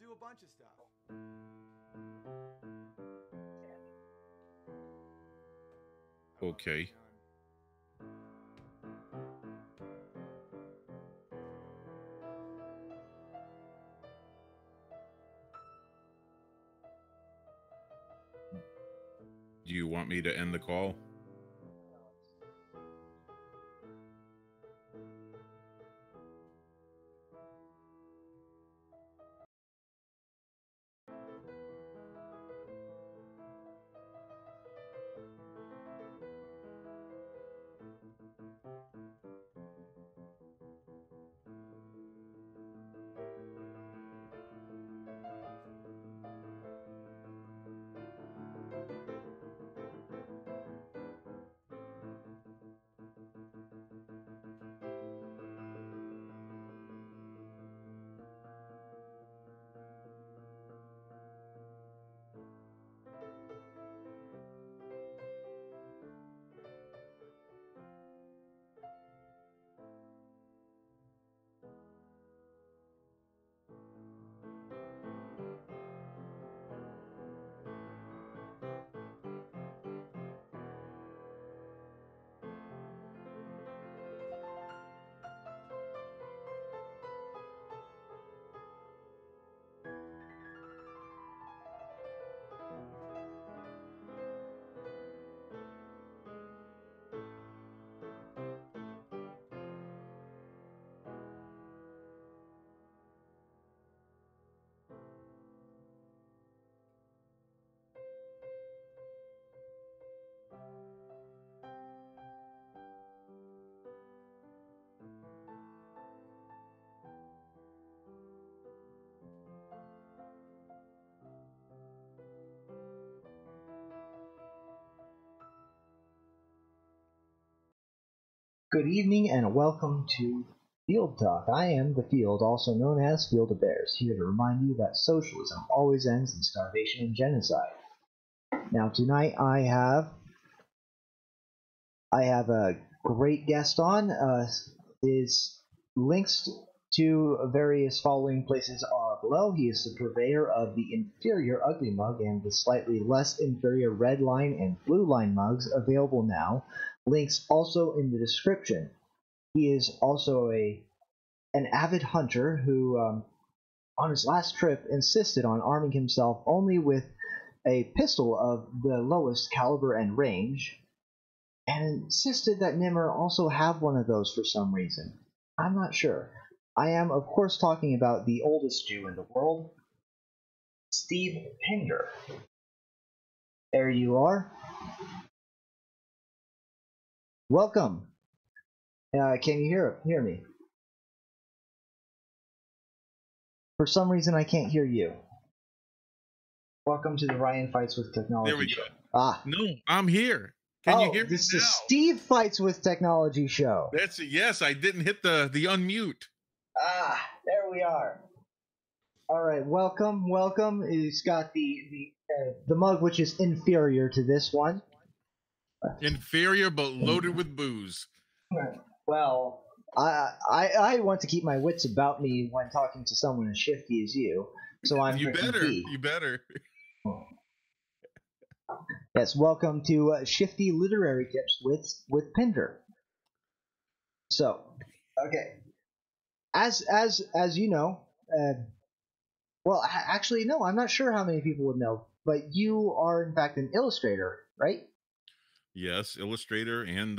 do a bunch of stuff. Okay. Do you want me to end the call? Good evening and welcome to Field Talk. I am the Field, also known as Field of Bears, here to remind you that socialism always ends in starvation and genocide. Now tonight I have a great guest on. His links to various following places are below. He is the purveyor of the inferior Ugly Mug and the slightly less inferior Red Line and Blue Line mugs available now. Links also in the description. He is also an avid hunter who, on his last trip, insisted on arming himself only with a pistol of the lowest caliber and range, and insisted that Nimmer also have one of those for some reason. I'm not sure. I am, of course, talking about the oldest Jew in the world, Steve Pinder. There you are. Welcome. Can you hear me? For some reason, I can't hear you. Welcome to the Ryan Fights with Technology There we show. go. No, I'm here. Can you hear me this is the now? Steve Fights with Technology show. That's it. Yes, I didn't hit the unmute. There we are. All right, welcome. He's got the mug, which is inferior to this one. Inferior, but loaded with booze. Well, I want to keep my wits about me when talking to someone as shifty as you. So I'm You better. Yes, welcome to Shifty Literary Tips with Pinder. So, okay, as you know, well, actually, no, I'm not sure how many people would know, but you are in fact an illustrator, right? Yes, illustrator and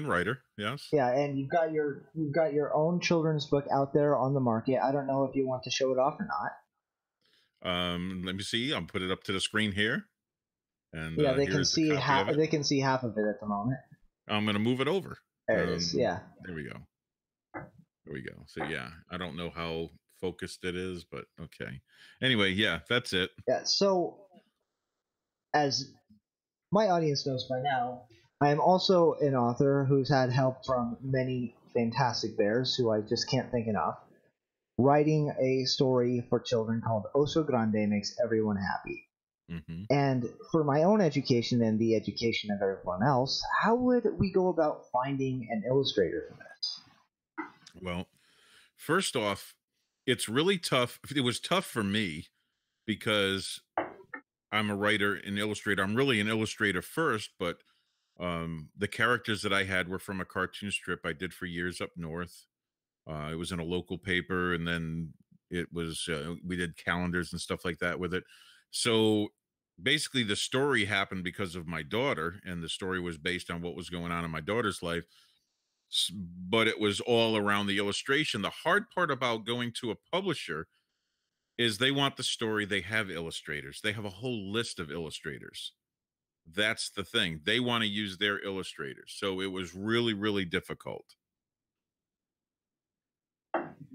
writer. Yes. Yeah, and you've got your own children's book out there on the market. I don't know if you want to show it off or not. Let me see. I'll put it up to the screen here. And yeah, they can see half. They can see half of it at the moment. I'm going to move it over. There it is. Yeah. There we go. So yeah, I don't know how focused it is, but okay. Anyway, yeah, that's it. Yeah. So, as my audience knows by now, I am also an author who's had help from many fantastic bears who I just can't think enough, writing a story for children called Oso Grande Makes Everyone Happy. Mm-hmm. And for my own education and the education of everyone else, how would we go about finding an illustrator for this? Well, first off, It's really tough. It was tough for me because I'm a writer and illustrator. I'm really an illustrator first, but the characters that I had were from a cartoon strip I did for years up north. It was in a local paper, and then it was we did calendars and stuff like that with it. So basically, the story happened because of my daughter, and the story was based on what was going on in my daughter's life. But it was all around the illustration. The hard part about going to a publisher is they want the story. They have illustrators. They have a whole list of illustrators. That's the thing. They want to use their illustrators. So it was really, really difficult.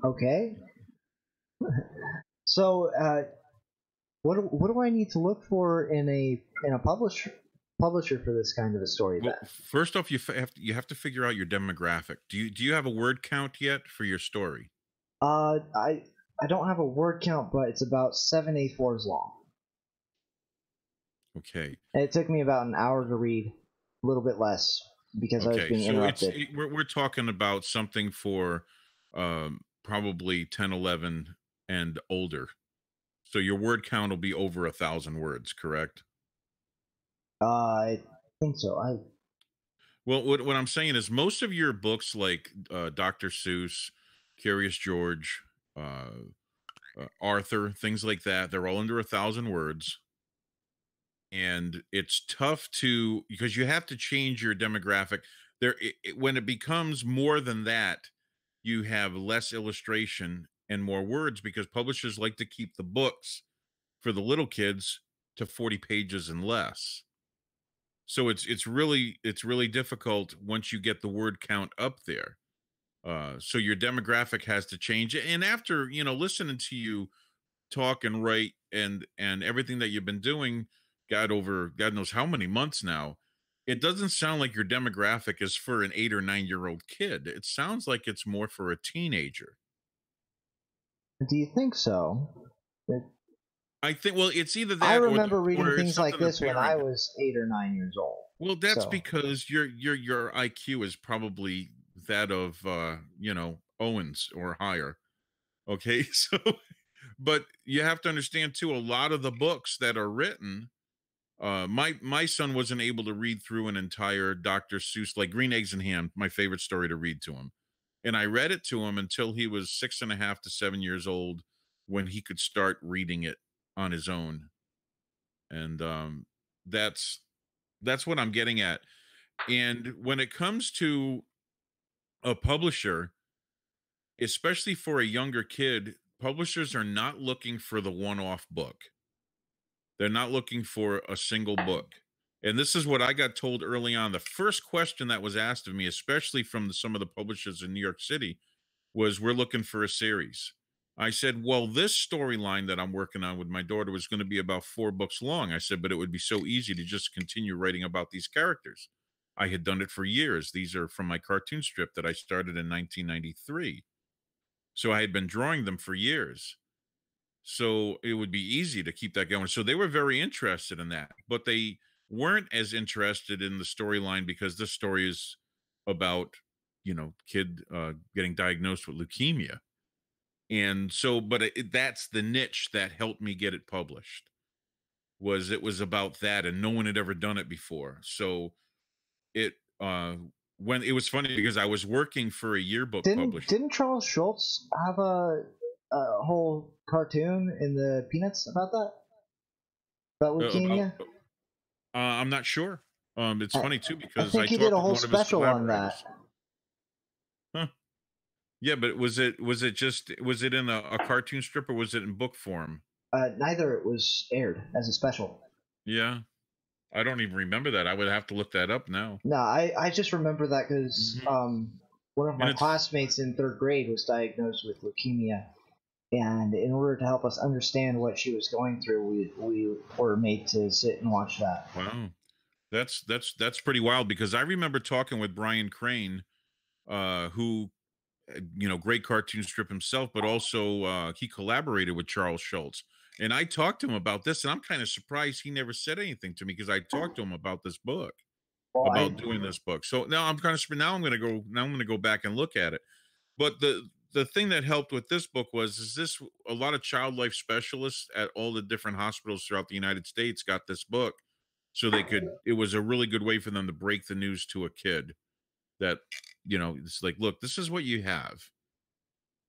Okay. So, what do I need to look for in a publisher for this kind of a story Well, then? first off, you have to figure out your demographic. Do you have a word count yet for your story? Uh, I I don't have a word count, but it's about 7 A4s long. Okay. And it took me about an hour to read, a little bit less because I was Okay. being So interrupted. we're talking about something for probably 10, 11, and older. So your word count will be over 1,000 words, correct? I think so. I Well, what I'm saying is most of your books, like Dr. Seuss, Curious George, uh, Arthur, things like that, they're all under 1,000 words, and it's tough to because you have to change your demographic. When it becomes more than that, you have less illustration and more words because publishers like to keep the books for the little kids to 40 pages and less. So it's really difficult once you get the word count up there. So your demographic has to change. And after listening to you talk and write and everything that you've been doing, over God knows how many months now, it doesn't sound like your demographic is for an 8 or 9 year old kid. It sounds like it's more for a teenager. Do you think so? I think. Well, it's either I that remember reading or it's things like something the this when I parent. was 8 or 9 years old. Well, that's So, because your IQ is probably that of Owens or higher. Okay, so but you have to understand too. A lot of the books that are written, my son wasn't able to read through an entire Dr. Seuss, like Green Eggs and Ham, my favorite story to read to him, and I read it to him until he was 6.5 to 7 years old, when he could start reading it on his own, and that's that's what I'm getting at. And when it comes to a publisher, especially for a younger kid, publishers are not looking for the one-off book. They're not looking for a single book. And this is what I got told early on. The first question that was asked of me, especially from some of the publishers in New York City, was, "We're looking for a series." I said, "Well, this storyline that I'm working on with my daughter was going to be about 4 books long." I said, "But it would be so easy to just continue writing about these characters." I had done it for years. These are from my cartoon strip that I started in 1993. So I had been drawing them for years. So it would be easy to keep that going. So they were very interested in that, but they weren't as interested in the storyline because this story is about, kid getting diagnosed with leukemia. And so, but that's the niche that helped me get it published. It was about that, and no one had ever done it before. So it when it was funny because I was working for a yearbook publisher. didn't Charles Schultz have a whole cartoon in the Peanuts about that? About About leukemia? I'm not sure. It's I, funny too I because think I he did talked a with whole one of his special on that. collaborators. Huh. Yeah, but was it in a cartoon strip or was it in book form? Neither it was aired as a special. Yeah, I don't even remember that. I would have to look that up now. No, I just remember that because Hmm. one of And my it's classmates in third grade was diagnosed with leukemia, and in order to help us understand what she was going through, we were made to sit and watch that. wow. That's pretty wild because I remember talking with Brian Crane, who great cartoon strip himself, but also he collaborated with Charles Schultz. And I talked to him about this, and I'm kind of surprised he never said anything to me because I talked to him about this book, Well, about doing this book. So now I'm kind of now I'm going to go back and look at it. But the thing that helped with this book was is this a lot of child life specialists at all the different hospitals throughout the United States got this book so they could it was a really good way for them to break the news to a kid that it's like, look, this is what you have.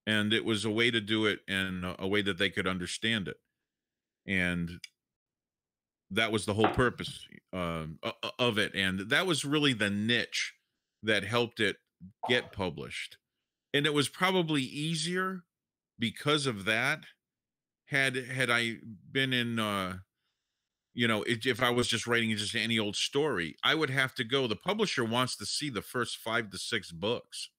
And it was a way to do it in a way that they could understand it. And that was the whole purpose of it. And that was really the niche that helped it get published. And it was probably easier because of that. Had I been in if I was just writing just any old story, I would have to go. The publisher wants to see the first 5 to 6 books.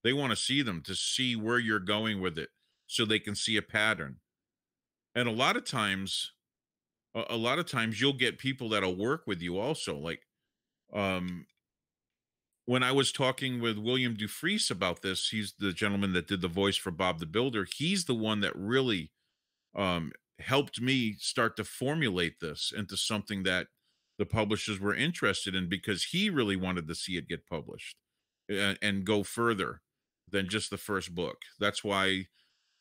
They want to see them to see where you're going with it so they can see a pattern. And a lot of times you'll get people that'll work with you also. Like um when I was talking with William Dufries about this, he's the gentleman that did the voice for Bob the Builder. He's the one that really um, helped me start to formulate this into something that the publishers were interested in because he really wanted to see it get published and go further than just the first book. That's why,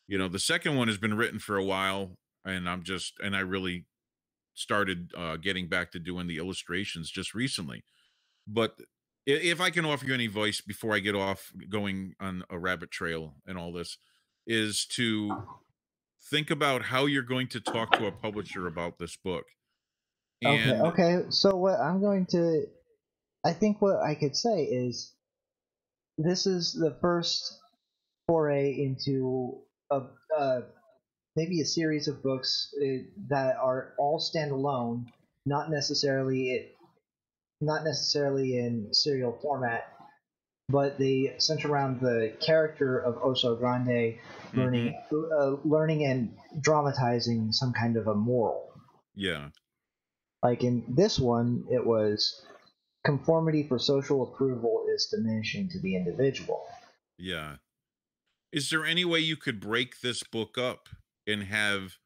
the second one has been written for a while, and I really started getting back to doing the illustrations just recently. But if I can offer you any advice before I get off going on a rabbit trail and all this, is to think about how you're going to talk to a publisher about this book. Okay, And okay. So I think what I could say is this is the first foray into a maybe a series of books that are all standalone, not necessarily not necessarily in serial format, but they center around the character of Oso Grande mhm, learning and dramatizing some kind of a moral. yeah, Like in this one, it was conformity for social approval is diminishing to the individual. yeah. Is there any way you could break this book up and have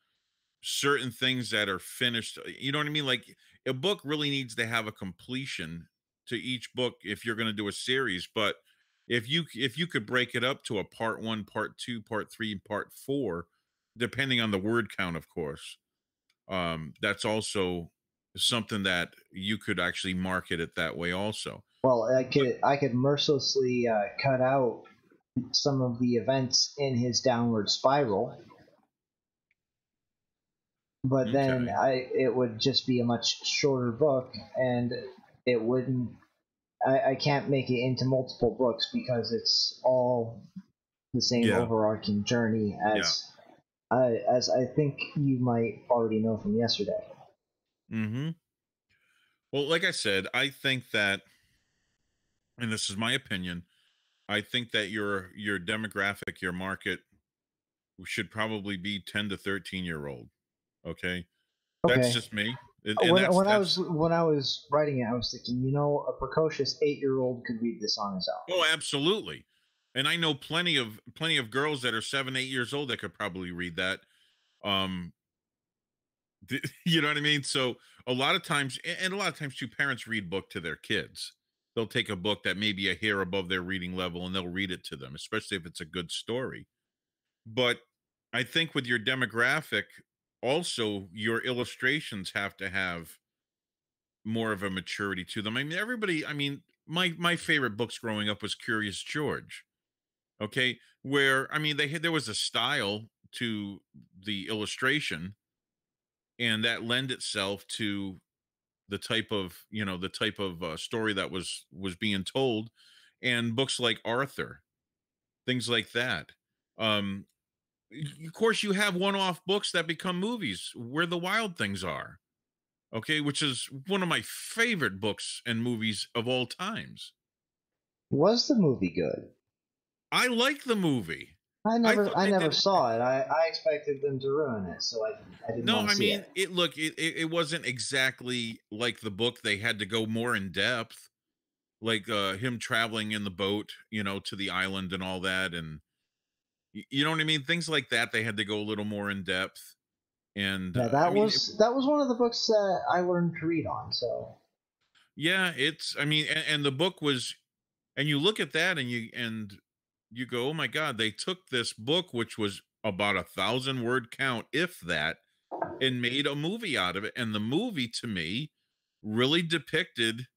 certain things that are finished? You know what I mean? Like a book really needs to have a completion to each book if you're going to do a series. But if you could break it up to a part one, part two, part three, and part four, depending on the word count, of course, that's also something that you could actually market it that way also. Well, But I could mercilessly cut out some of the events in his downward spiral, but then okay, it would just be a much shorter book, and it wouldn't. I can't make it into multiple books because it's all the same yeah, overarching journey yeah. as I think you might already know from yesterday. Hmm. Well, like I said, I think that, and this is my opinion, I think that your demographic, your market should probably be 10 to 13-year-old. Okay, that's Okay. just me, and that's When I was writing it, I was thinking, a precocious 8-year-old could read this on his own. oh, absolutely. And I know plenty of girls that are 7, 8 years old that could probably read that. Um, you know what I mean? So a lot of times, and a lot of times, too, parents read book to their kids. They'll take a book that may be a hair above their reading level, and they'll read it to them, especially if it's a good story. But I think with your demographic, also your illustrations have to have more of a maturity to them. I mean, everybody. I mean, my favorite books growing up was Curious George. Okay, where I mean, there was a style to the illustration, and that lend itself to the type of story that was being told, and books like Arthur, things like that. um of course you have one-off books that become movies, Where the Wild Things Are, okay, which is one of my favorite books and movies of all times. Was the movie good? I like the movie. I thought I they never did. saw it. I expected them to ruin it, so I didn't No, want I to see mean, it. it wasn't exactly like the book. They had to go more in depth, like him traveling in the boat, to the island and all that, and you know what I mean, things like that. They had to go a little more in depth, and Yeah, I mean, that was one of the books that I learned to read on. So yeah, it's I mean, and the book was, and you look at that, and you go, oh my God, they took this book, which was about 1,000 word count, if that, and made a movie out of it. And the movie to me really depicted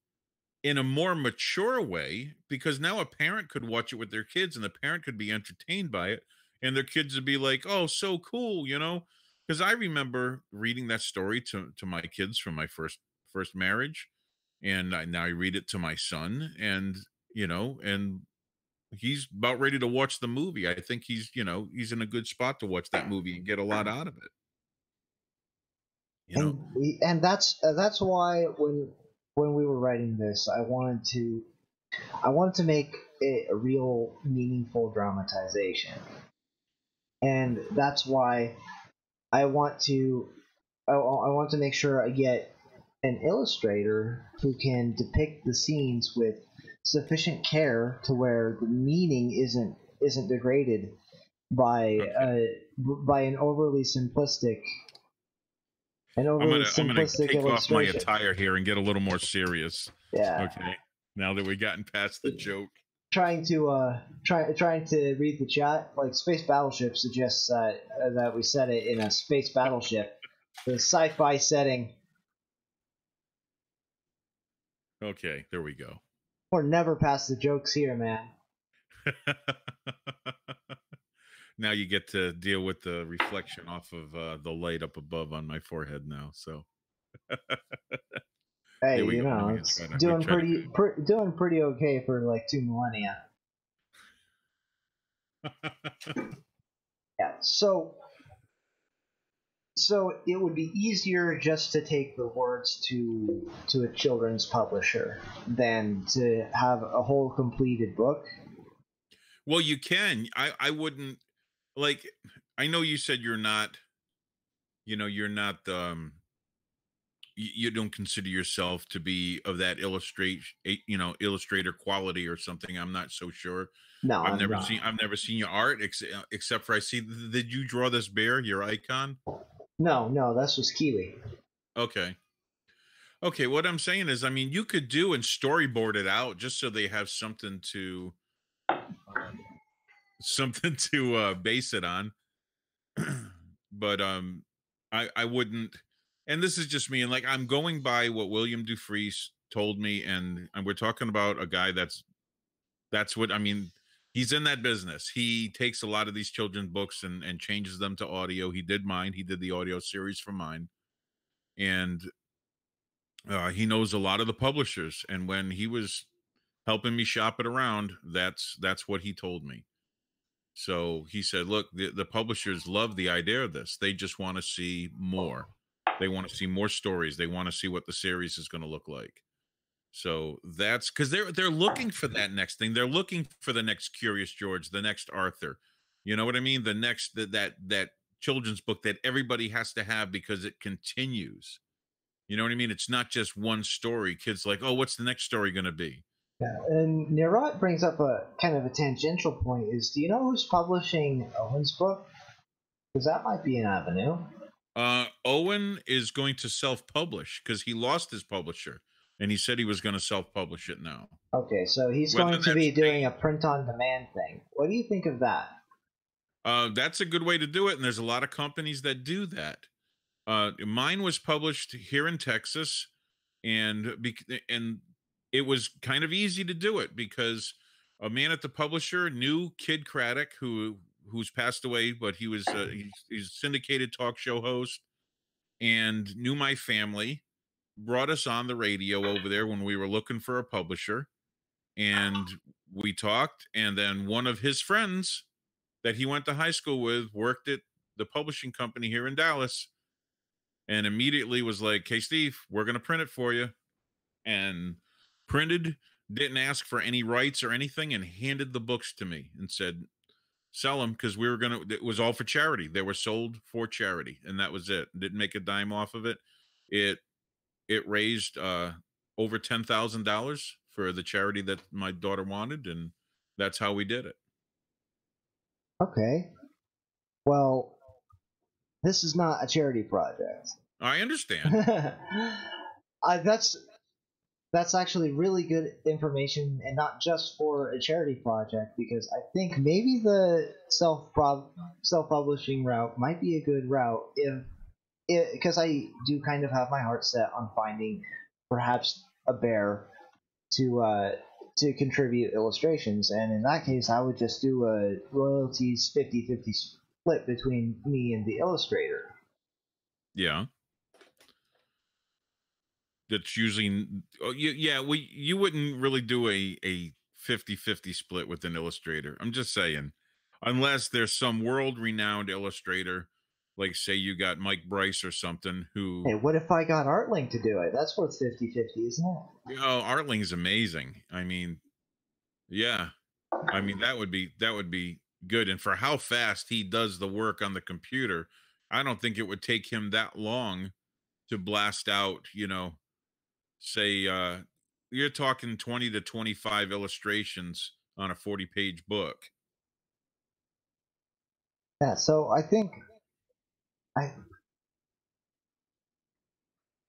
in a more mature way, because now a parent could watch it with their kids and the parent could be entertained by it, and their kids would be like, oh, so cool, you know. Because I remember reading that story to my kids from my first marriage, and now I read it to my son, and you know, and he's about ready to watch the movie. I think he's in a good spot to watch that movie and get a lot out of it, you know. And that's why when we were writing this, I wanted to make it a real meaningful dramatization, and that's why I want to I want to make sure I get an illustrator who can depict the scenes with sufficient care to where the meaning isn't degraded by Okay. by an overly I'm gonna simplistic take off my illustration. attire here and get a little more serious. Yeah, Okay. Now that we've gotten past the joke. trying to read the chat. Like Space Battleship suggests that we set it in a space battleship, the sci-fi setting. Okay, there we go. We're never past the jokes here, man. Now you get to deal with the reflection off of the light up above on my forehead now. So Hey, here we you go. Let know, me it's we try to doing pretty okay for like 2 millennia. Yeah. So it would be easier just to take the words to a children's publisher than to have a whole completed book. Well, you can. I wouldn't like. I know you said you're not. You're not. You don't consider yourself to be of that illustrator quality or something. I'm not so sure. No, I'm not. I've never seen your art except for I see. Did you draw this bear, your icon? No, that's just Kiwi. Okay. Okay, what I'm saying is, I mean, you could do and storyboard it out just so they have um, something to base it on. But I wouldn't. And this is just me. And like I'm going by what William Dufries told me, and we're talking about a guy that's what I mean. He's in that business. He takes a lot of these children's books and changes them to audio. He did mine. He did the audio series for mine, and he knows a lot of the publishers. And when he was helping me shop it around, that's what he told me. So he said, look, the publishers love the idea of this. They just want to see more. They want to see more stories. They want to see what the series is going to look like. So that's because they're looking for that next thing. They're looking for the next Curious George, the next Arthur. You know what I mean? The next that children's book that everybody has to have because it continues. You know what I mean? It's not just one story. Kids like, oh, what's the next story going to be? Yeah, and Nirot brings up a kind of a tangential point. Is do you know who's publishing Owen's book? Because that might be an avenue. Owen is going to self-publish because he lost his publisher, and he said he was going to self-publish it now. Okay, so he's Whether going to that's be doing a print-on-demand thing. What do you think of that? that's a good way to do it, and there's a lot of companies that do that. Mine was published here in Texas, and it was kind of easy to do it because a man at the publisher knew Kid Craddock, who's passed away, but he's a syndicated talk show host and knew my family, brought us on the radio over there when we were looking for a publisher, and we talked, and then one of his friends that he went to high school with worked at the publishing company here in Dallas, and immediately was like, hey Steve, we're going to print it for you, and printed, didn't ask for any rights or anything, and handed the books to me and said, sell them, because we were gonna, it was all for charity. They were sold for charity, and that was it. Didn't make a dime off of it. It it raised over $10,000 for the charity that my daughter wanted, and that's how we did it. Okay. Well, this is not a charity project. I understand. That's That's actually really good information, and not just for a charity project. Because I think maybe the self publishing route might be a good route if because I do kind of have my heart set on finding perhaps a bear to contribute illustrations, and in that case, I would just do a royalties 50-50 split between me and the illustrator. Yeah. That's usually oh, yeah, we you wouldn't really do a 50-50 split with an illustrator. I'm just saying. Unless there's some world-renowned illustrator, like say you got Mike Bryce or something Hey, who what if I got Artling to do it? That's worth 50-50, isn't it? you know, Artling's amazing. I mean, yeah. I mean, that would be good. And for how fast he does the work on the computer, I don't think it would take him that long to blast out, say you're talking 20 to 25 illustrations on a 40-page book. Yeah, so I think I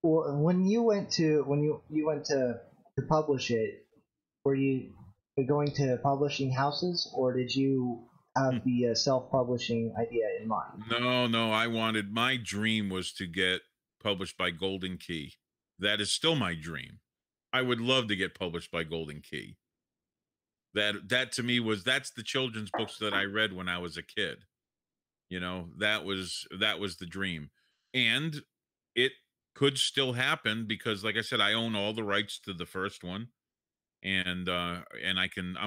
when you went to publish it, were you going to publishing houses, or did you have Hmm. the self-publishing idea in mind? No, no, I wanted my dream was to get published by Golden Key. That is still my dream. I would love to get published by Golden Key. That to me was that's the children's books that I read when I was a kid. That was the dream. And it could still happen because like I said, I own all the rights to the first one. And I'm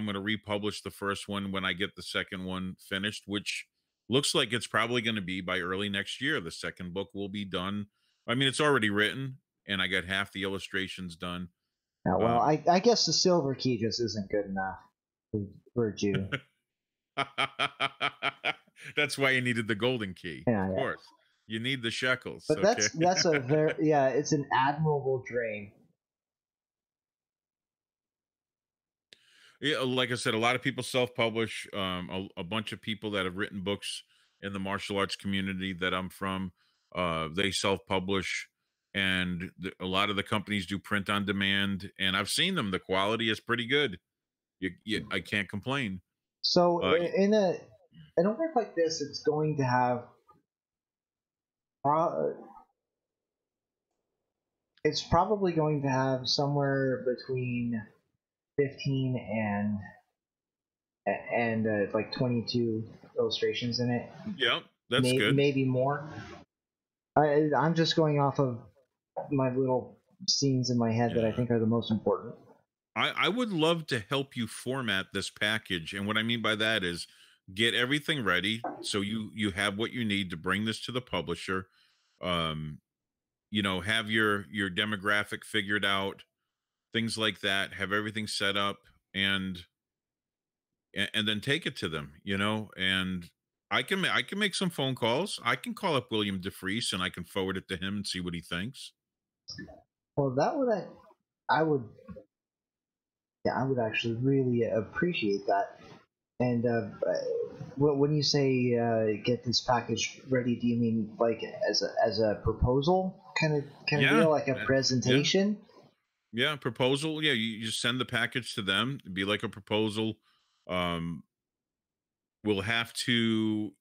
going to republish the first one when I get the second one finished, which looks like it's probably going to be by early next year. The second book will be done. I mean, it's already written and I got half the illustrations done. Yeah, well, um I guess the silver key just isn't good enough for a Jew. that's why you needed the golden key, Yeah, of yeah. course. You need the shekels, But okay? that's a very yeah, it's an admirable dream. Yeah, like I said, a lot of people self-publish. A bunch of people that have written books in the martial arts community that I'm from, they self-publish, and a lot of the companies do print on demand. And I've seen them; the quality is pretty good. I can't complain. So Uh, in a work like this, it's going to have uh, it's probably going to have somewhere between 15 and like 22 illustrations in it, yeah, that's good. maybe more. I'm just going off of my little scenes in my head that I Yeah. think are the most important. I would love to help you format this package. And what I mean by that is get everything ready so you have what you need to bring this to the publisher. Um, have your demographic figured out, things like that, have everything set up and and then take it to them, and I can make some phone calls. I can call up William DeFreeze and I can forward it to him and see what he thinks. Well, that would I would yeah, I would actually really appreciate that. And when you say get this package ready, do you mean like as a proposal kind of Yeah. deal, like a Yeah. presentation? Yeah, proposal. Yeah, you just send the package to them. It'd be like a proposal. Um, we'll have to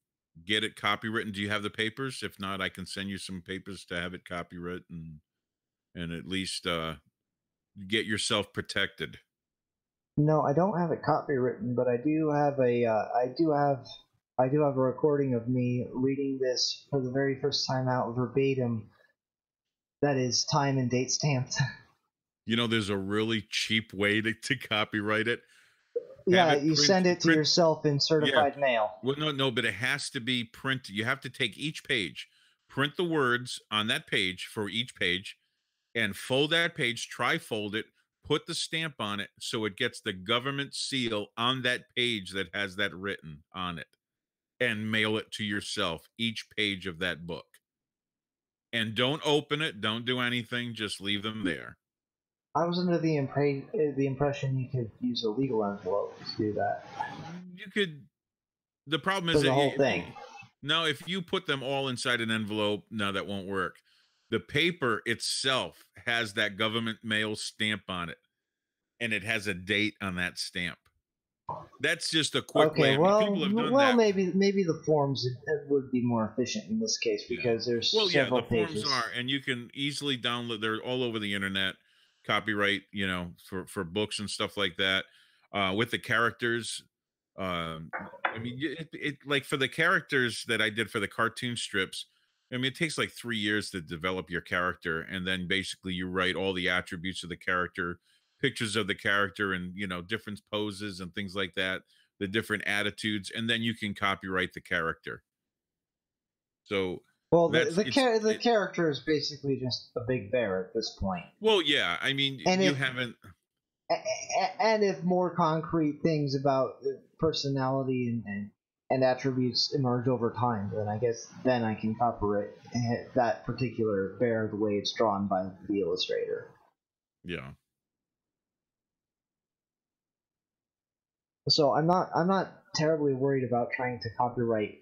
get it copywritten. Do you have the papers? If not, I can send you some papers to have it copywritten and at least get yourself protected. No, I don't have it copywritten, but I do have a recording of me reading this for the very first time out verbatim. That is time and date stamped. There's a really cheap way to copyright it. Have Yeah, it you send it to print. yourself in Yeah. certified mail. Well, no, no, but it has to be print. You have to take each page, print the words on that page for each page, and fold that page, tri-fold it, put the stamp on it so it gets the government seal on that page that has that written on it, and mail it to yourself, each page of that book. And don't open it, don't do anything, just leave them there. I was under the impression you could use a legal envelope to do that You could the problem for is the that whole if thing. you no, if you put them all inside an envelope, no, that won't work. The paper itself has that government mail stamp on it, and it has a date on that stamp. That's just a quick Okay, way. I mean, well, people have done well, that. maybe the forms would be more efficient in this case Yeah. because there's Well, yeah, several the forms pages. are, and you can easily download. They're all over the internet. Copyright, for books and stuff like that. With the characters, um, I mean, it like for the characters that I did for the cartoon strips. I mean, it takes like 3 years to develop your character, and then basically you write all the attributes of the character, pictures of the character, and different poses and things like that, the different attitudes, and then you can copyright the character. So Well, that's it's the character is basically just a big bear at this point, well, yeah. I mean, and you if haven't. and if more concrete things about the personality and attributes emerge over time, then I guess then I can copyright that particular bear the way it's drawn by the illustrator. Yeah, So I'm not terribly worried about trying to copyright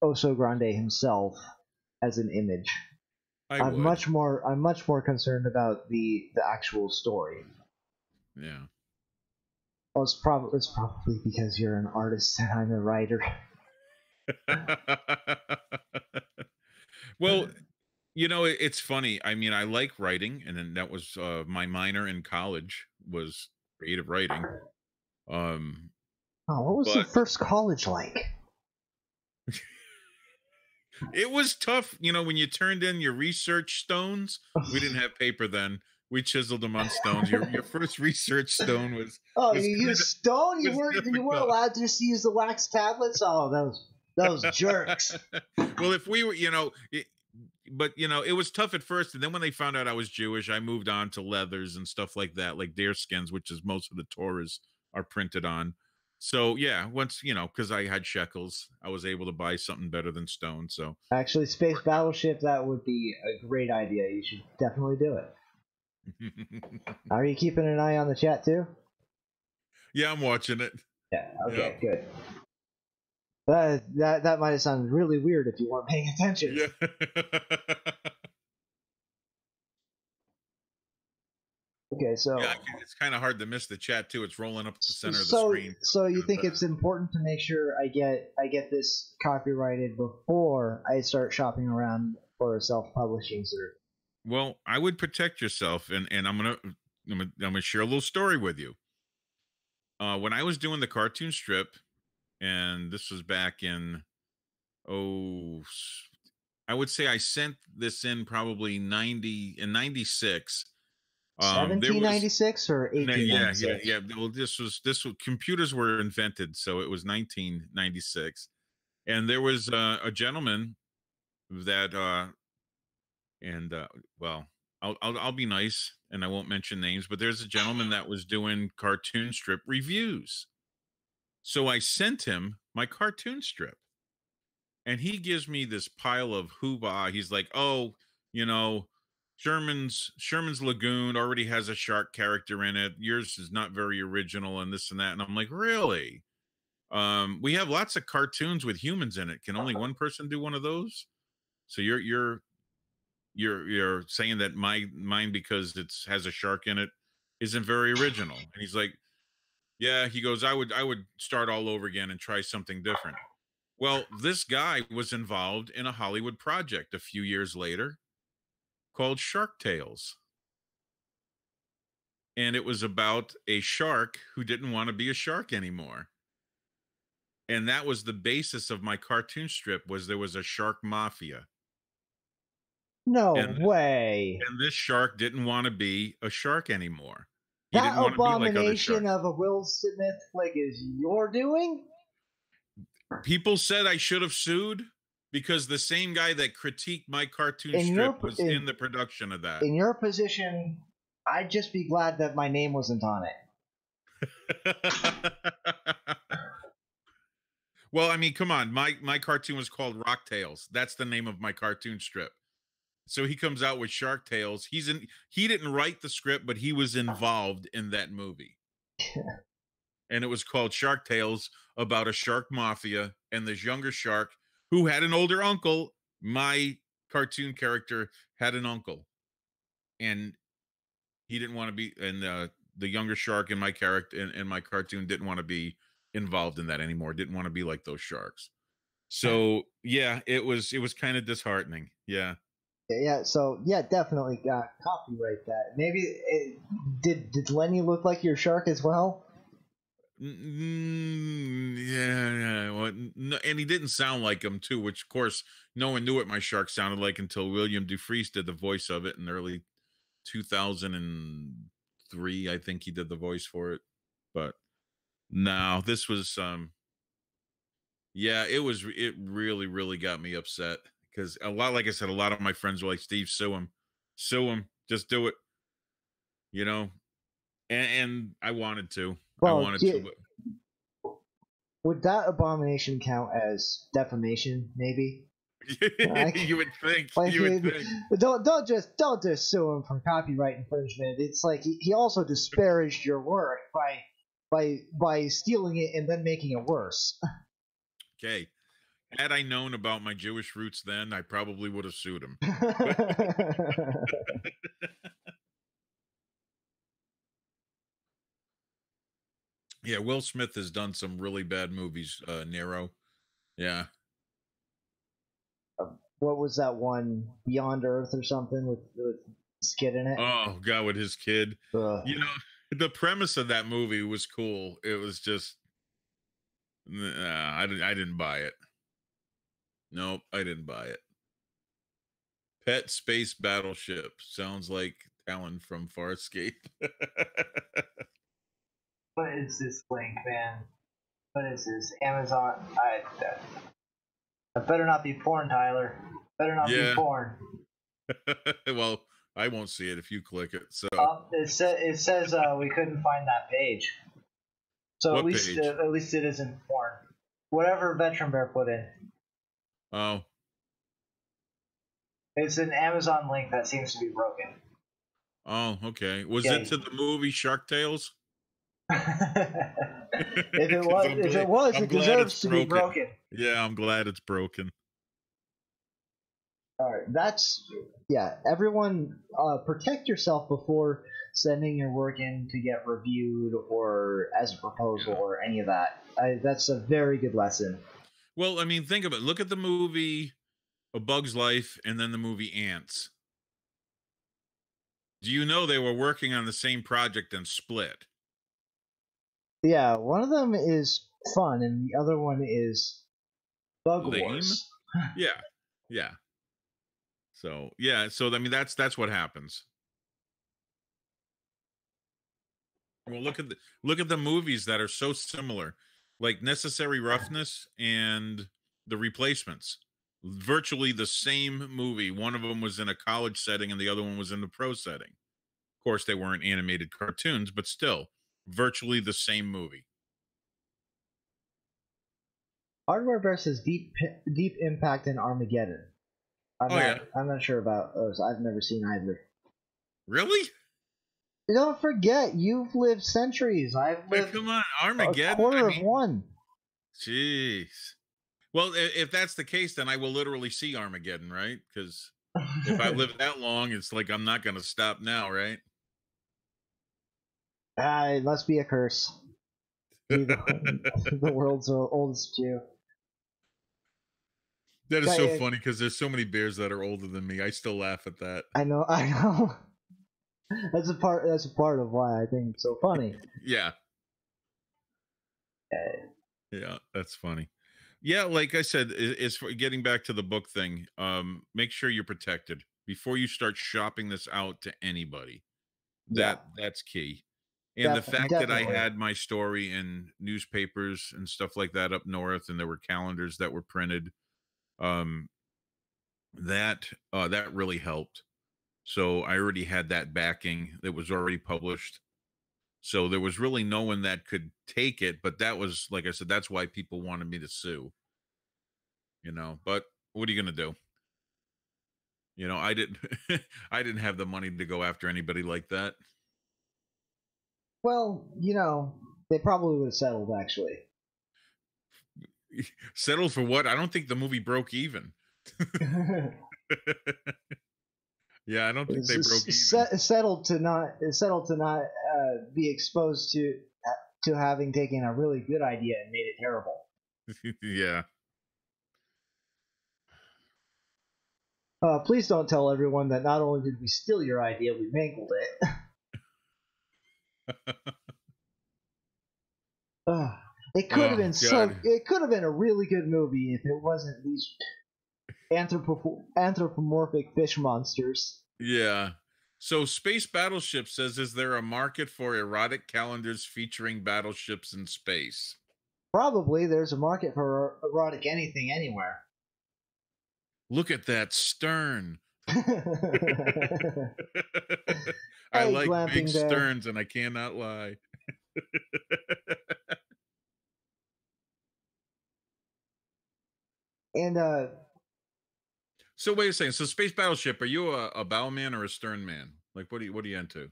Oso Grande himself as an image. I would. I'm much more concerned about the actual story. Yeah. Well, it's probably because you're an artist and I'm a writer. Well, it's funny. I mean, I like writing, and then that was my minor in college was creative writing. Um, Oh, what was your but first college like? it was tough, when you turned in your research stones. We didn't have paper then. We chiseled them on stones. Your first research stone was Oh, was you kind used of stone? was You weren't difficult. allowed to just use the wax tablets? Oh, those jerks. Well, if we were, but it was tough at first, and then when they found out I was Jewish, I moved on to leathers and stuff like that, like deer skins, which is most of the Torahs are printed on. So yeah, once because I had shekels, I was able to buy something better than stone. So Actually, Space Battleship, that would be a great idea. You should definitely do it. Are you keeping an eye on the chat too? yeah, I'm watching it. Yeah, Yeah, okay, good. That might have sounded really weird if you weren't paying attention. yeah. Okay, Yeah, so it's kind of hard to miss the chat too. It's rolling up at the center of the so screen. so you Kind of think it's important to make sure I get this copyrighted before I start shopping around for a self-publishing service? Well, I would protect yourself, and I'm gonna share a little story with you. When I was doing the cartoon strip, and this was back in oh, I would say I sent this in probably 96. There was 1796 or yeah, yeah, 1896? yeah. Well, this was computers were invented, so it was 1996, and there was a gentleman that and well, I'll be nice and I won't mention names, but there's a gentleman that was doing cartoon strip reviews. So I sent him my cartoon strip, and he gives me this pile of hoobah. He's like, "Oh, you know, Sherman's Lagoon already has a shark character in it. Yours is not very original, and this and that." And I'm like, "Really? We have lots of cartoons with humans in it. Can only one person do one of those? So you're saying that mine, because it's has a shark in it, isn't very original?" And he's like, "Yeah." He goes, "I would start all over again and try something different." Well, this guy was involved in a Hollywood project a few years later called Shark Tales. And it was about a shark who didn't want to be a shark anymore. And that was the basis of my cartoon strip, was there was a shark mafia. No And way. and this shark didn't want to be a shark anymore. He That didn't want to be like other abomination sharks. of a Will Smith flick is your doing? People said I should have sued because the same guy that critiqued my cartoon In strip your was in the production of that. in your position, I'd just be glad that my name wasn't on it. Well, I mean, come on. My cartoon was called Rock Tales. That's the name of my cartoon strip. So he comes out with Shark Tales. He didn't write the script, but he was involved in that movie. And it was called Shark Tales, about a shark mafia and this younger shark who had an older uncle. My cartoon character had an uncle, and he didn't want to be, and the younger shark in my character in my cartoon didn't want to be involved in that anymore. Didn't want to be like those sharks. So yeah, it was kind of disheartening. Yeah. Yeah, so yeah, definitely got copyright that. Maybe did Lenny look like your shark as well? Yeah, yeah. Well, no, and he didn't sound like him too, which of course no one knew what my shark sounded like until William Dufresne did the voice of it in early 2003. I think he did the voice for it. But no, this was yeah, it really, really got me upset because a lot, like I said, a lot of my friends were like, Steve, sue him, just do it, you know. And I Well, wanted to, but would that abomination count as defamation? Maybe. Like, you would think, like you would think. don't just sue him for copyright infringement. It's like he also disparaged your work by stealing it and then making it worse. Okay, had I known about my Jewish roots then, I probably would have sued him. Yeah, Will Smith has done some really bad movies. Nero. Yeah. What was that one, Beyond Earth or something, with this kid in it? Oh God, with his kid. Ugh. You know, the premise of that movie was cool. It was just, I didn't buy it. Nope, I didn't buy it. Pet Space Battleship sounds like Talon from Farscape. What is this link, man? What is this? Amazon. I better not be porn, Tyler. Better not be Yeah. porn. Well, I won't see it if you click it. So It says we couldn't find that page. So what at least page? at least it isn't porn. Whatever Veteran Bear put in. Oh, It's an Amazon link that seems to be broken. oh, okay. Was Yeah. it to the movie Shark Tales? If it was, it deserves to be broken. Yeah, I'm glad it's broken. All right, everyone, protect yourself before sending your work in to get reviewed or as a proposal or any of that. That's a very good lesson. Well, I mean, think of it. Look at the movie A Bug's Life and then the movie Ants. Do you know they were working on the same project and split? Yeah, one of them is fun and the other one is Bug Wars. Yeah, yeah. So yeah, so I mean that's what happens. Well, look at the movies that are so similar, like Necessary Roughness and The Replacements. Virtually the same movie. One of them was in a college setting and the other one was in the pro setting. Of course, they weren't animated cartoons, but still, virtually the same movie. Hardware versus Deep Impact and Armageddon. I'm not sure about those. I've never seen either. Really? Don't forget, you've lived centuries. I've lived come on, Armageddon. a quarter of one. Jeez. Well, if that's the case, then I will literally see Armageddon, right? Because if I live that long, it's like I'm not going to stop now, right? It must be a curse. The world's oldest Jew. That is so funny because there's so many bears that are older than me. I still laugh at that. I know. That's a part of why I think it's so funny. Yeah. Yeah, that's funny. Yeah, like I said, it's for getting back to the book thing. Make sure you're protected before you start shopping this out to anybody. That's key. And the fact that I had my story in newspapers and stuff like that up north, and there were calendars that were printed, that really helped. So I already had that backing that was already published. So there was really no one that could take it, but that was, like I said, that's why people wanted me to sue. But what are you going to do? I didn't I didn't have the money to go after anybody like that. Well, they probably would have settled actually. Settled for what? I don't think the movie broke even. Yeah, I don't think It's they broke even. settled to not be exposed to having taken a really good idea and made it terrible. Yeah. Please don't tell everyone that not only did we steal your idea, we mangled it. It could have Oh been God. It could have been a really good movie if it wasn't these anthropomorphic fish monsters. Yeah. So Space Battleship says, is there a market for erotic calendars featuring battleships in space? Probably there's a market for erotic anything anywhere. Look at that stern. I Hey, like big glamping there. sterns and I cannot lie. And So wait a second. So Space Battleship, are you a bow man or a stern man? Like what are you into?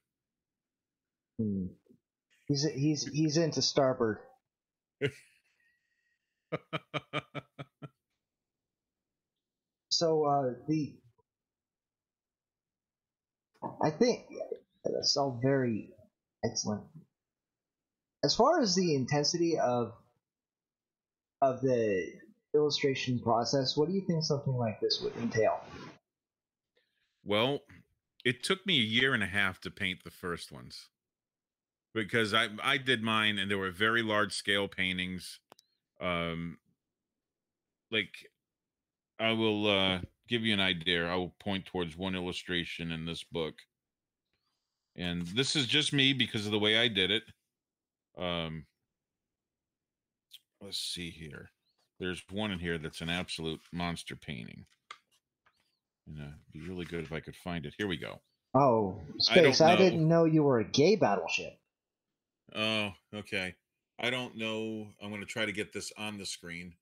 hmm, he's into starboard. So the I think that's all very excellent. As far as the intensity of the illustration process, what do you think something like this would entail? Well, it took me a year and a half to paint the first ones because I did mine and there were very large scale paintings. Um like I will give you an idea. I will point towards one illustration in this book. And this is just me because of the way I did it. Um let's see here. There's one in here that's an absolute monster painting. And it'd be really good if I could find it. Here we go. Oh, I Space! don't I know. didn't know you were a gay battleship. Oh, okay. I don't know. I'm going to try to get this on the screen.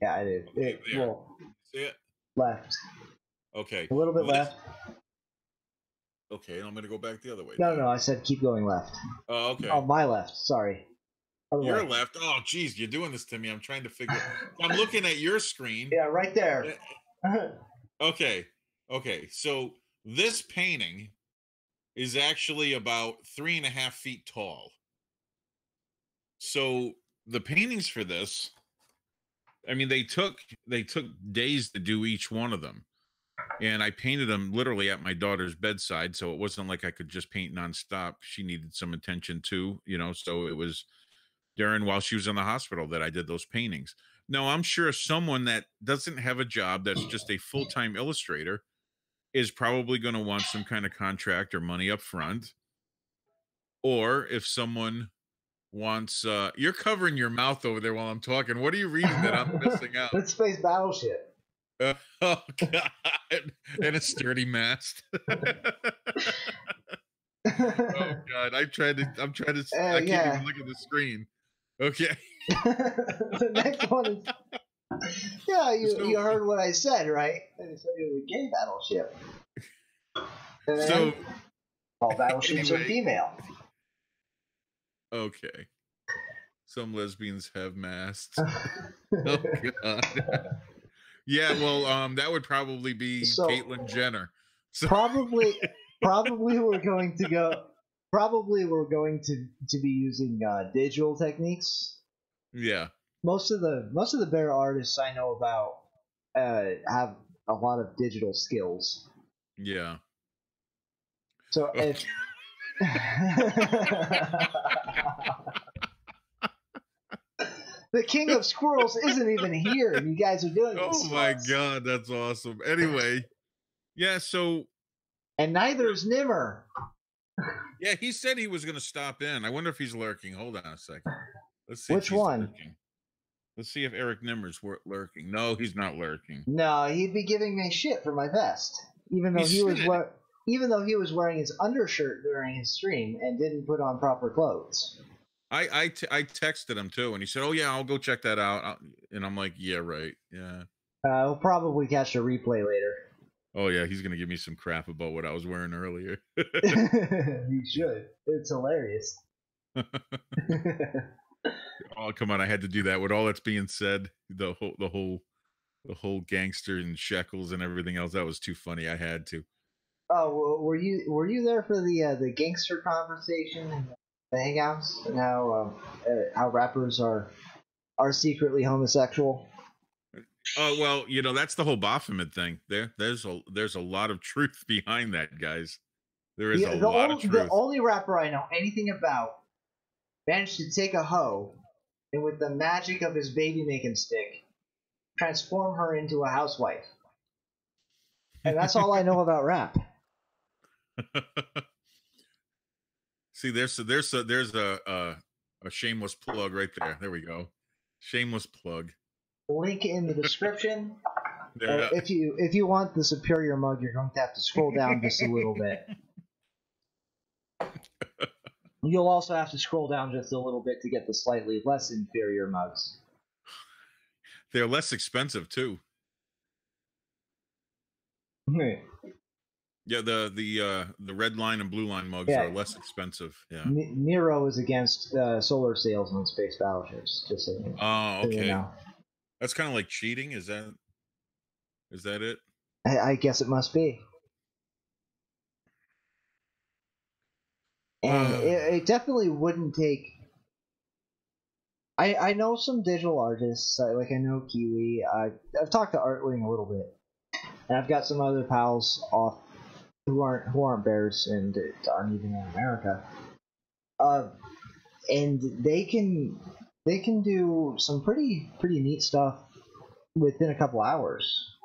Yeah, I did. Okay, there. Well, See it? left Okay. a little bit This. left. Okay, and I'm going to go back the other way No, now. no, I said keep going left. Oh, okay. Oh, my left. Sorry. Other Your way. left. Oh, geez, you're doing this to me. I'm trying to figure. I'm looking at your screen. Yeah, right there. Okay. Okay. So this painting is actually about 3.5 feet tall. So the paintings for this, I mean, they took days to do each one of them. And I painted them literally at my daughter's bedside. So it wasn't like I could just paint nonstop. She needed some attention too, so it was during while she was in the hospital that I did those paintings. Now, I'm sure someone that doesn't have a job that's just a full-time illustrator is probably going to want some kind of contract or money up front. Or if someone wants you're covering your mouth over there while I'm talking. What are you reading that I'm missing out? That's Space Battleship. Oh God. And a sturdy mast. Oh God. I can't Yeah. even look at the screen. Okay. The next one is. Yeah, you heard what I said, right? I said it was a gay battleship. And then So all battleships are anyway. female. Okay. Some lesbians have masts. Oh God. Yeah, well, that would probably be Caitlyn Jenner. So probably we're going to be using digital techniques. Yeah. Most of the bear artists I know about have a lot of digital skills. Yeah. So if the king of squirrels isn't even here, and you guys are doing this. Oh my God, that's awesome. Anyway, yeah. So, and neither is Nimmer. Yeah, he said he was going to stop in. I wonder if he's lurking. Hold on a second. Let's see. Which one? Lurking. Let's see if Eric Nimmer's lurking. No, he's not lurking. No, he'd be giving me shit for my vest, even though he was wearing his undershirt during his stream and didn't put on proper clothes. I texted him too, and he said, "Oh yeah, I'll go check that out." And I'm like, "Yeah, right, yeah." He'll probably catch a replay later. Oh yeah, he's gonna give me some crap about what I was wearing earlier. He should. It's hilarious. Oh come on, I had to do that with all that's being said. The whole The whole gangster and shekels and everything else. That was too funny. I had to. Oh, were you there for the gangster conversation and the hangouts and how rappers are secretly homosexual? Oh well, that's the whole Baphomet thing. There's a lot of truth behind that, guys. There is a lot of The truth. only rapper I know anything about managed to take a hoe and with the magic of his baby making stick transform her into a housewife. And that's all I know about rap. See, there's a shameless plug right there. There we go. Shameless plug. Link in the description. There. If you want the superior mug, you're going to have to scroll down just a little bit. You'll also have to scroll down just a little bit to get the slightly less inferior mugs. They're less expensive too. Yeah, the red line and blue line mugs are less expensive. Yeah. Nero is against solar sails on space battleships. Just so you, Oh, okay. you know. That's kind of like cheating. Is that it? I guess it must be. And it definitely wouldn't take. I know some digital artists, like I know Kiwi. I've talked to Artling a little bit, and I've got some other pals off who aren't bears and aren't even in America. And they can do some pretty neat stuff within a couple hours.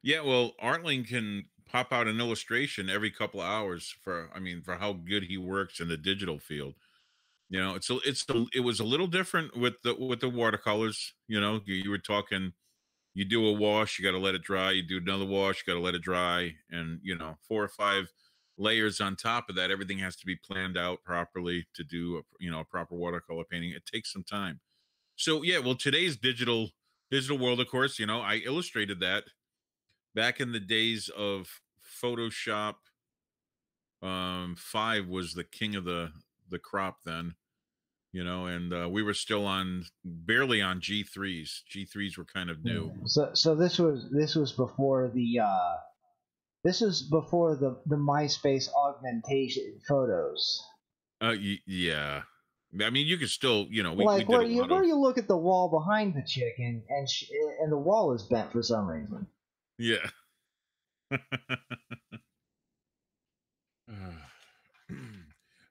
Yeah, well, Artling can pop out an illustration every couple of hours for how good he works in the digital field. It was a little different with the watercolors. You were talking, you do a wash, you got to let it dry. You do another wash, you got to let it dry, and 4 or 5 layers on top of that. Everything has to be planned out properly to do a proper watercolor painting. It takes some time. So yeah, well, today's digital world, of course, I illustrated that back in the days of Photoshop. 5 was the king of the crop then, and we were still barely on G3s. G3s were kind of new. So this was before the MySpace augmentation photos. Yeah. I mean, you could still, we Like did where you look at the wall behind the chick and the wall is bent for some reason. Yeah.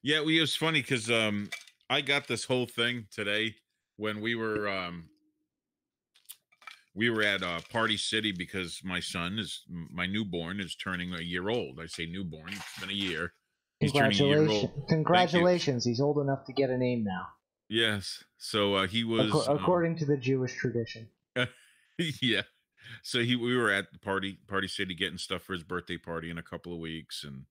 Yeah, it was funny because I got this whole thing today when we were at Party City because my newborn is turning a year old. I say newborn, it's been a year. He's turning a year old. Congratulations! He's old enough to get a name now. Yes. So he was according to the Jewish tradition. Yeah. So we were at the Party City getting stuff for his birthday party in a couple of weeks, and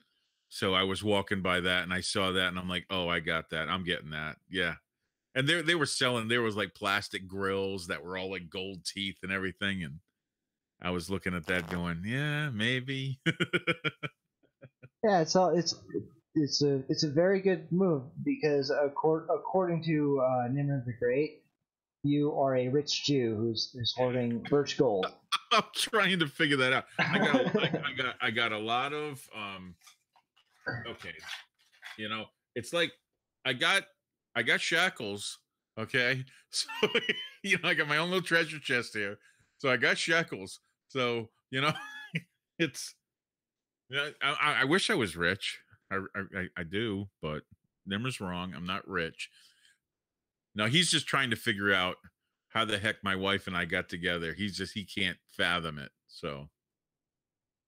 so I was walking by that and I saw that and I'm like, oh, I got that. I'm getting that. Yeah. And they were selling, there was like plastic grills that were all like gold teeth and everything. And I was looking at that going, yeah, maybe. Yeah, it's a very good move because according to Nimrod the Great, you are a rich Jew who's hoarding birch gold. I'm trying to figure that out. I got a lot of okay. It's like I got shackles, okay? So I got my own little treasure chest here. So I got shackles. So, it's I wish I was rich. I do, but Nimmer's wrong. I'm not rich. No, he's just trying to figure out how the heck my wife and I got together. He can't fathom it. So,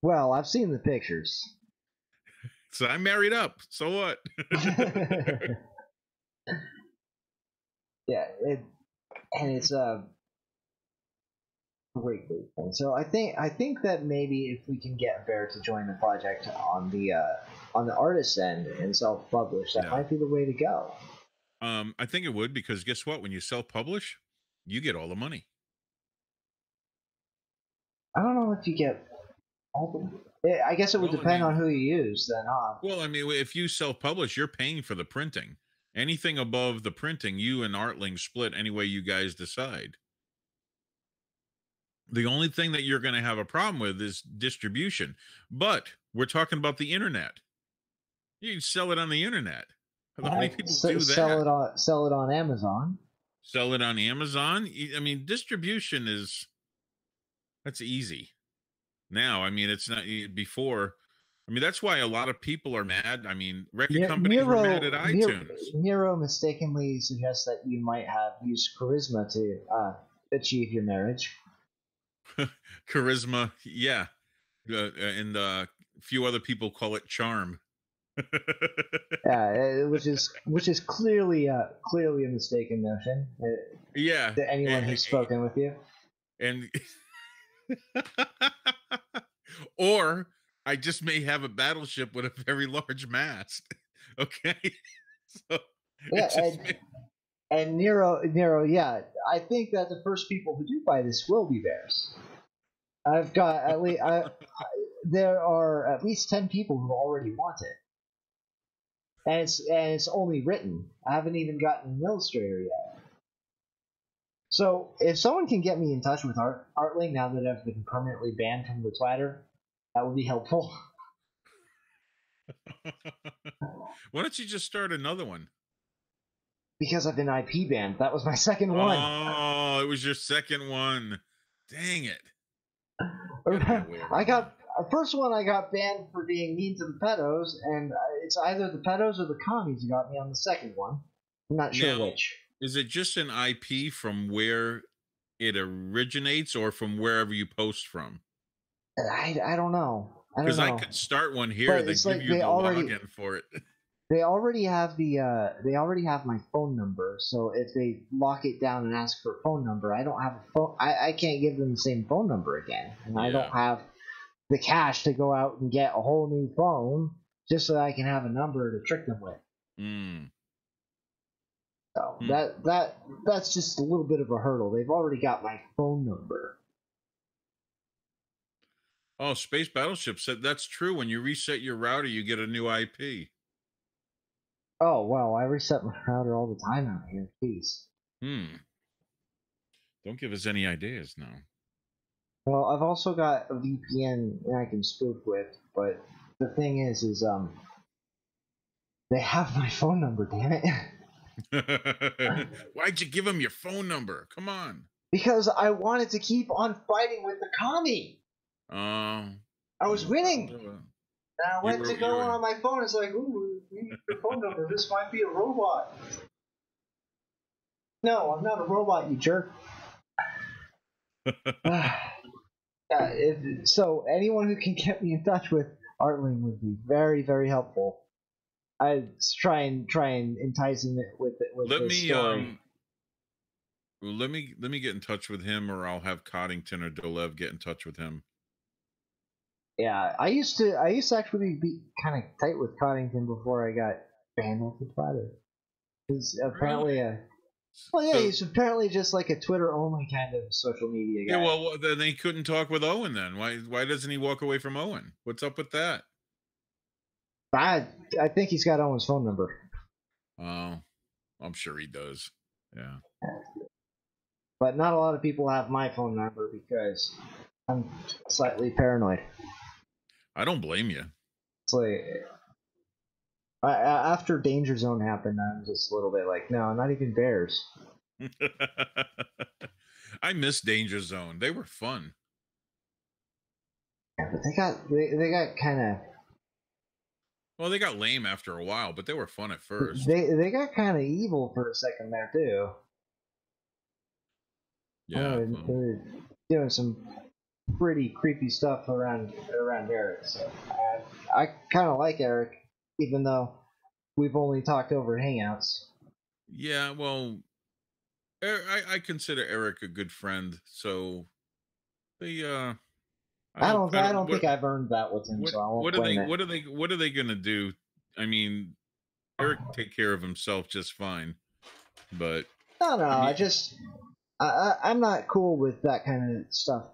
well, I've seen the pictures. So I'm married up. So what? Yeah, it's a great thing. So I think that maybe if we can get Bear to join the project on the artist end and self-publish, that might be the way to go. I think it would, because guess what? When you self-publish, you get all the money. I don't know if you get all the. I guess it would depend on who you use, then. Well, I mean, if you self-publish, you're paying for the printing. Anything above the printing, you and Artling split any way you guys decide. The only thing that you're going to have a problem with is distribution. But we're talking about the internet. You can sell it on the internet. How many people do that? Sell it on Amazon. Sell it on Amazon. I mean, distribution that's easy. Now, I mean, it's not before. I mean, that's why a lot of people are mad. I mean, record companies were mad at iTunes. Nero mistakenly suggests that you might have used charisma to achieve your marriage. Charisma, yeah. And a few other people call it charm. Yeah, which is clearly a mistaken notion. Yeah. To anyone who's spoken with you. And or I just may have a battleship with a very large mast. Okay. So yeah, and Nero, yeah, I think that the first people who do buy this will be bears. I've got at least there are at least 10 people who already want it. And it's only written. I haven't even gotten an illustrator yet. So if someone can get me in touch with Artling now that I've been permanently banned from the Twitter, that would be helpful. Why don't you just start another one? Because I've been IP banned. That was my second one. Oh, it was your second one. Dang it. I got first one I got banned for being mean to the pedos, and it's either the pedos or the commies who got me on the second one. I'm not sure which. Is it just an IP from where it originates or from wherever you post from? I don't know. Because I could start one here, they give you the login for it. They already have my phone number, so if they lock it down and ask for a phone number, I don't have a phone. I can't give them the same phone number again, and I don't have the cash to go out and get a whole new phone just so that I can have a number to trick them with. So that's just a little bit of a hurdle. They've already got my phone number. Oh, Space Battleship said that's true. When you reset your router, you get a new IP. Oh, well, I reset my router all the time out here. Jeez. Don't give us any ideas now. Well, I've also got a VPN that I can spoof with, but the thing is they have my phone number, damn it. Why'd you give them your phone number? Come on. Because I wanted to keep on fighting with the commie. I was winning. And I went to go on my phone. It's like, ooh, we need your phone number. This might be a robot. No, I'm not a robot, you jerk. So anyone who can get me in touch with Artling would be very, very helpful. I'd try and entice him with the story. Let me get in touch with him, or I'll have Coddington or Dolev get in touch with him. Yeah, I used to actually be kind of tight with Coddington before I got banned off the Twitter. He's apparently he's apparently just like a Twitter only kind of social media guy. Yeah, well, then they couldn't talk with Owen then. Why doesn't he walk away from Owen? What's up with that? I think he's got Owen's phone number. Oh, I'm sure he does. Yeah. But not a lot of people have my phone number because I'm slightly paranoid. I don't blame you. It's like after Danger Zone happened, I'm just a little bit like, no, not even bears. I miss Danger Zone. They were fun. Yeah, but they got kind of. Well, they got lame after a while, but they were fun at first. They got kind of evil for a second there too. Yeah, they're doing some pretty creepy stuff around Eric. So I kind of like Eric, even though we've only talked over Hangouts. Yeah, well, I consider Eric a good friend, so they I don't think I've earned that with him. So I won't blame it. What are they gonna do? I mean, Eric take care of himself just fine, but no, I'm not cool with that kind of stuff.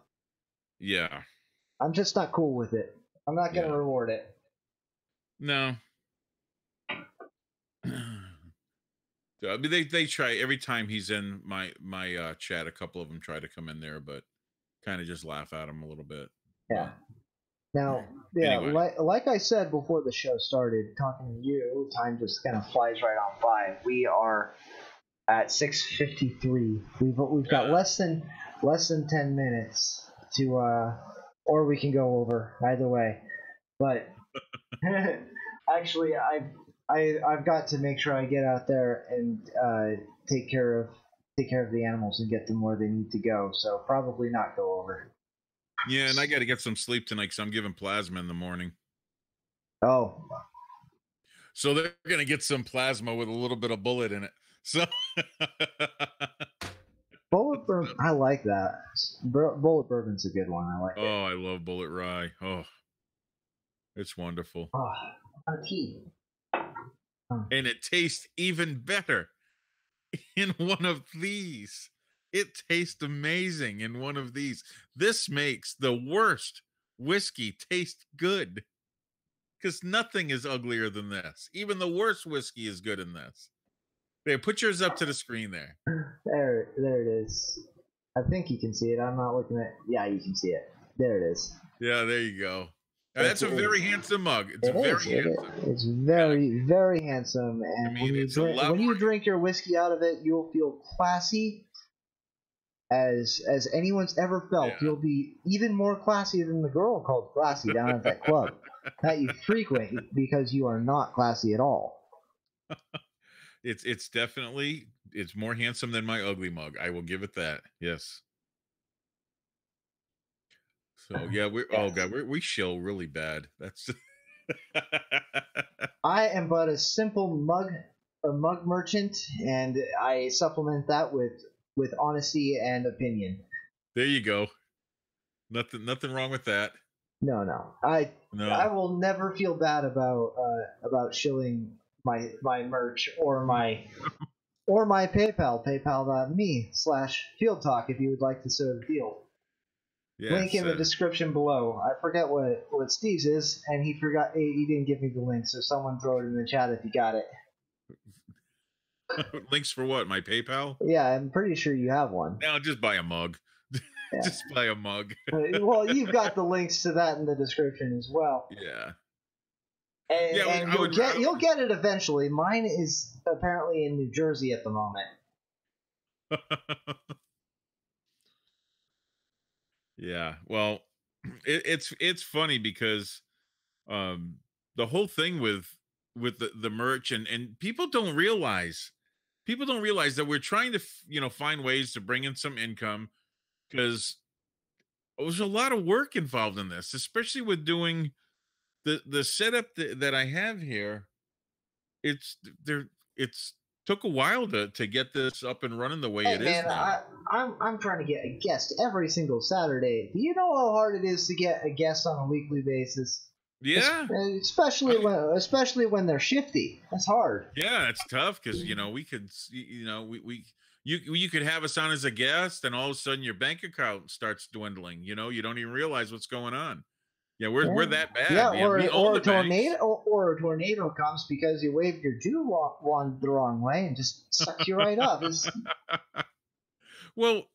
Yeah. I'm just not cool with it. I'm not going to reward it. No. I mean, they try every time he's in my chat. A couple of them try to come in there, but kind of just laugh at them a little bit. Yeah. But Now, yeah, anyway, like I said before the show started, talking to you, time just kind of flies right on by. We are at 6:53. We've got yeah. less than 10 minutes to or we can go over either way. But actually, I've got to make sure I get out there and take care of the animals and get them where they need to go. So probably not go over. Yeah, and I got to get some sleep tonight because I'm giving plasma in the morning. Oh, So they're going to get some plasma with a little bit of bullet in it. So bullet bourbon. I like that. Bullet bourbon's a good one. I like it. oh, I love bullet rye. Oh, it's wonderful. Oh, tea. Oh. And it tastes even better in one of these. It tastes amazing in one of these. This makes the worst whiskey taste good because nothing is uglier than this. Even the worst whiskey is good in this. There, put yours up to the screen there. There it is. I think you can see it. I'm not looking at. Yeah, you can see it. There it is. Yeah, there you go. That's a very handsome mug. It's handsome. It's very handsome. And I mean, when you drink your whiskey out of it, you'll feel classy as anyone's ever felt. Yeah. You'll be even more classy than the girl called Classy down at that club that you frequent because you are not classy at all. It's definitely more handsome than my ugly mug. I will give it that. Yes. So yeah, oh god, we shill really bad. That's I am but a simple mug merchant, and I supplement that with honesty and opinion. There you go. Nothing wrong with that. No. I will never feel bad about shilling my merch or my PayPal.me/Field Talk if you would like to serve the field. Yes, link in the description below. I forget what Steve's is, and he didn't give me the link, so someone throw it in the chat if you got it. Links for what? My PayPal? Yeah, I'm pretty sure you have one. No, just buy a mug. Yeah. Just buy a mug. Well, you've got the links to that in the description as well. Yeah. And you'll get it eventually. Mine is apparently in New Jersey at the moment. Yeah. Well, it's funny because the whole thing with the merch and people don't realize that we're trying to find ways to bring in some income because there's a lot of work involved in this, especially with doing the setup that I have here. It's took a while to get this up and running the way it is now. I'm trying to get a guest every single Saturday. Do you know how hard it is to get a guest on a weekly basis? Yeah, especially when they're shifty. That's hard. Yeah, it's tough because we could you could have us on as a guest, and all of a sudden your bank account starts dwindling. You don't even realize what's going on. Yeah, we're that bad. Yeah, or a tornado comes because you waved your Jew wand the wrong way and just sucks you right up. Well,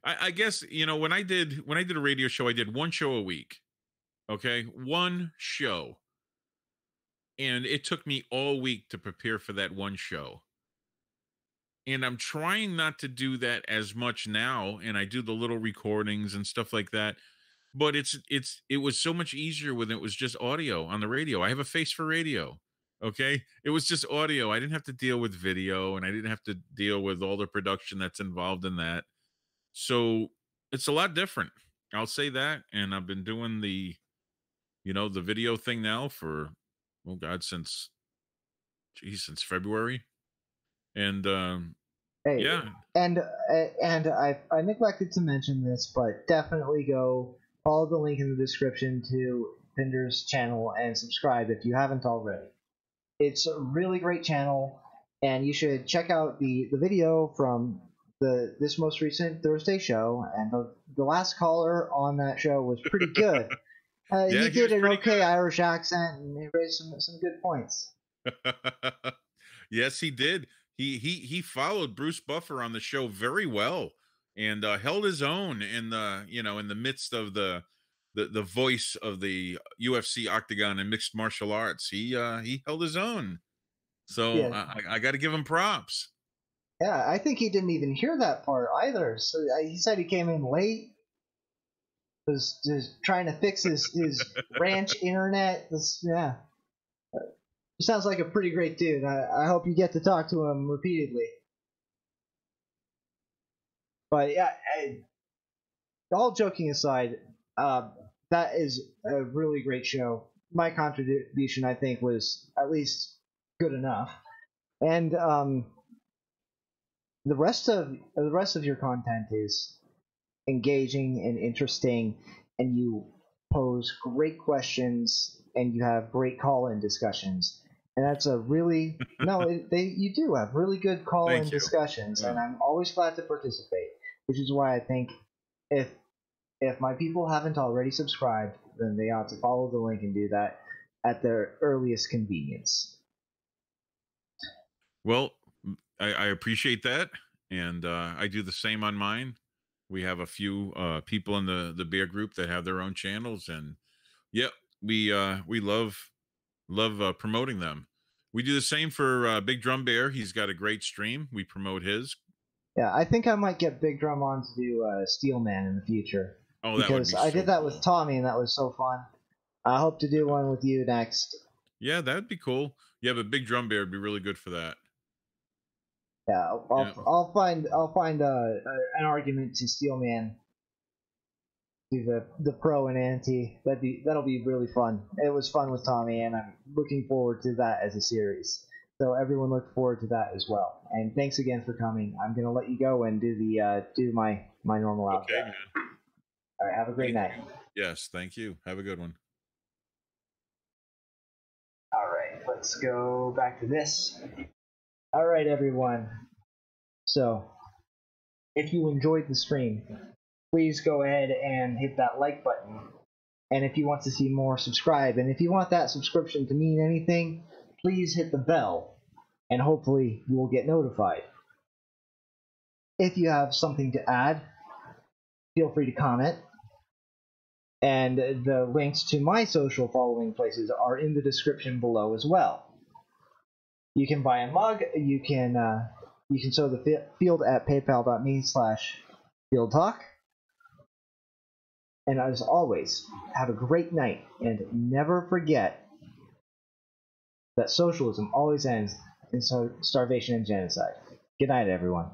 I guess when I did a radio show, I did one show a week. Okay, one show, and it took me all week to prepare for that one show. And I'm trying not to do that as much now, and I do the little recordings and stuff like that. But it was so much easier when it was just audio on the radio. I have a face for radio. Okay. It was just audio. I didn't have to deal with video, and I didn't have to deal with all the production that's involved in that. So it's a lot different. I'll say that. And I've been doing the video thing now for, oh God, since February. And hey, yeah. And I neglected to mention this, but definitely go follow the link in the description to Pinder's channel and subscribe if you haven't already. It's a really great channel, and you should check out the video from this most recent Thursday show. And the last caller on that show was pretty good. He did an okay good Irish accent, and he raised some good points. Yes, he did. He followed Bruce Buffer on the show very well. and held his own in the in the midst of the voice of the UFC octagon and mixed martial arts. He held his own. So Yeah, I got to give him props. yeah. I think he didn't even hear that part either. So he said he came in late, was just trying to fix his ranch internet. Yeah, he sounds like a pretty great dude. I hope you get to talk to him repeatedly. But yeah, all joking aside, uh, that is a really great show. My contribution, I think, was at least good enough, and the rest of your content is engaging and interesting, and you pose great questions and you have great call-in discussions. And that's a really no, you do have really good call-in Thank you. discussions, Yeah. and I'm always glad to participate. Which is why I think if if my people haven't already subscribed, then they ought to follow the link and do that at their earliest convenience. Well, I appreciate that, and I do the same on mine. We have a few people in the bear group that have their own channels, and yeah, we love promoting them. We do the same for Big Drum Bear. He's got a great stream. We promote his. Yeah, I think I might get Big Drum on to do Steel Man in the future Oh, that would because be I did so that with cool. Tommy and that was so fun. I hope to do one with you next. Yeah, that'd be cool. Yeah, but Big Drum Bear would be really good for that. Yeah, Yeah. I'll find an argument to Steel Man, to the pro and anti. That'll be really fun. It was fun with Tommy, and I'm looking forward to that as a series. So everyone look forward to that as well. And thanks again for coming. I'm gonna let you go and do my normal Okay, outro. man. All right, have a great Thank night. you. Yes, thank you. Have a good one. All right, let's go back to this. All right, everyone. So if you enjoyed the stream, please go ahead and hit that like button. And if you want to see more, subscribe. And if you want that subscription to mean anything, please hit the bell, and hopefully you will get notified. If you have something to add, feel free to comment. And the links to my social following places are in the description below as well. You can buy a mug. You can sow the field at paypal.me/fieldtalk. And as always, have a great night, and never forget that socialism always ends in starvation and genocide. Good night, everyone.